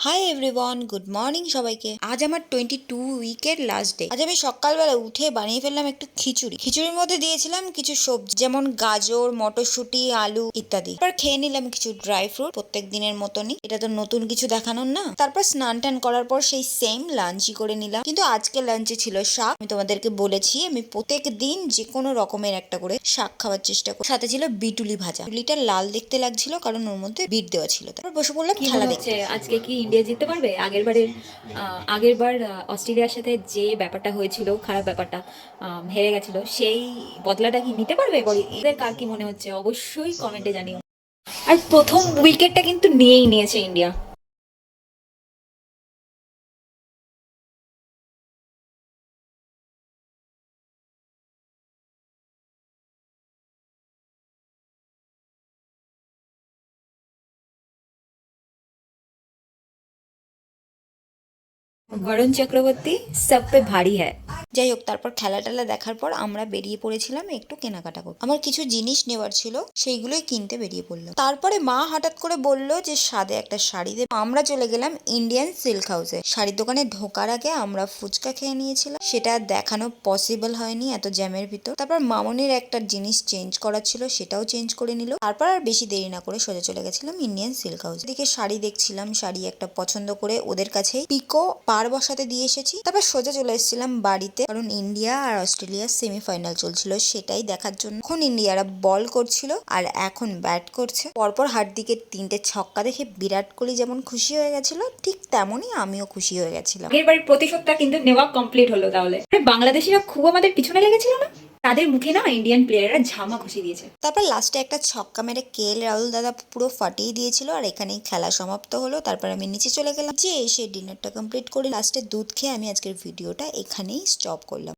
Hi everyone, good morning সবাইকে। আজ আমার 22 উইকের লাস্ট ডে। আজ আমি সকালবেলা উঠে বানিয়ে ফেললাম একটু খিচুড়ি। খিচুড়ির মধ্যে দিয়েছিলাম কিছু সবজি, যেমন গাজর, মটরশুঁটি, আলু ইত্যাদি। তারপর খেয়ে নিলাম কিছু ড্রাই ফ্রুট, প্রত্যেক দিনের মতনই। এটা তো নতুন কিছু দেখানোর না। তারপর স্নান টান করার পর সেই সেম লাঞ্চই করে নিলাম, কিন্তু আজকে লাঞ্চে ছিল শাক। আমি তোমাদেরকে বলেছি আমি প্রত্যেক দিন যে কোনো রকমের একটা করে শাক খাওয়ার চেষ্টা করি। সাথে ছিল বিটুলি ভাজা। বিটুলিটা লাল দেখতে লাগছিল কারণ ওর মধ্যে বিট দেওয়া ছিল। তারপর বসে পড়লাম কি খেলা মনে হচ্ছে দেখতে। আজকে কি ইন্ডিয়া জিততে পারবে? আগেরবার অস্ট্রেলিয়ার সাথে যে ব্যাপারটা হয়েছিল, খারাপ ব্যাপারটা, হেরে গেছিল, সেই বদলাটা কি নিতে পারবে এবার? এদের কার কি মনে হচ্ছে অবশ্যই কমেন্টে জানিও। আর প্রথম উইকেটটা কিন্তু নিয়েই নিয়েছে ইন্ডিয়া। বরুণ চক্রবর্তী সব পে ভারী হ্যায়। যাই হোক, তারপর খেলা টেলা দেখার পর আমরা বেরিয়ে পড়েছিলাম একটু কেনাকাটা করতে। আমার কিছু জিনিস নেওয়ার ছিল, সেইগুলোই কিনতে বেরিয়ে পড়লাম। তারপরে মা হঠাৎ করে বলল যে সাদে একটা শাড়ি দেবে। আমরা চলে গেলাম ইন্ডিয়ান সিল্ক হাউসে। শাড়ির দোকানে ঢোকার আগে আমরা ফুচকা খেয়ে নিয়েছিলাম, সেটা দেখানো পসিবল হয়নি এত জ্যামের ভিতর। তারপর মামনির একটা জিনিস চেঞ্জ করার ছিল, সেটাও চেঞ্জ করে নিল। তারপর আর বেশি দেরি না করে সোজা চলে গেছিলাম ইন্ডিয়ান সিল্ক হাউস। এদিকে শাড়ি দেখছিলাম, শাড়ি একটা পছন্দ করে ওদের কাছেই পিকো পার বসাতে দিয়ে এসেছি। তারপর সোজা চলে এসেছিলাম বাড়িতে, কারণ ইন্ডিয়া আর অস্ট্রেলিয়ার সেমিফাইনাল চলছিল, সেটাই দেখার জন্য। এখন ইন্ডিয়ারা বল করছিল আর এখন ব্যাট করছে। পরপর হার্দিকের 3টে ছক্কা দেখে বিরাট কোহলি যেমন খুশি হয়ে গেছিল, ঠিক তেমনই আমিও খুশি হয়ে গেছিলাম। আগেরবার প্রতিশোধটা কিন্তু নেওয়া কমপ্লিট হলো। তাহলে বাংলাদেশিরা খুব আমাদের পিছনে লেগেছিল না? তাদের মুখে না ইন্ডিয়ান প্লেয়াররা ঝামা ঘষে দিয়েছে। তারপর লাস্টে একটা ছক্কা মেরে রাহুল দাদা পুরো ফাটিয়ে দিয়েছিল, আর এখানেই খেলা সমাপ্ত হলো। তারপর আমি নিচে চলে গেলাম, যে এসে ডিনারটা কমপ্লিট করে লাস্টে দুধ খেয়ে আমি আজকের ভিডিওটা এখানেই স্টপ করলাম।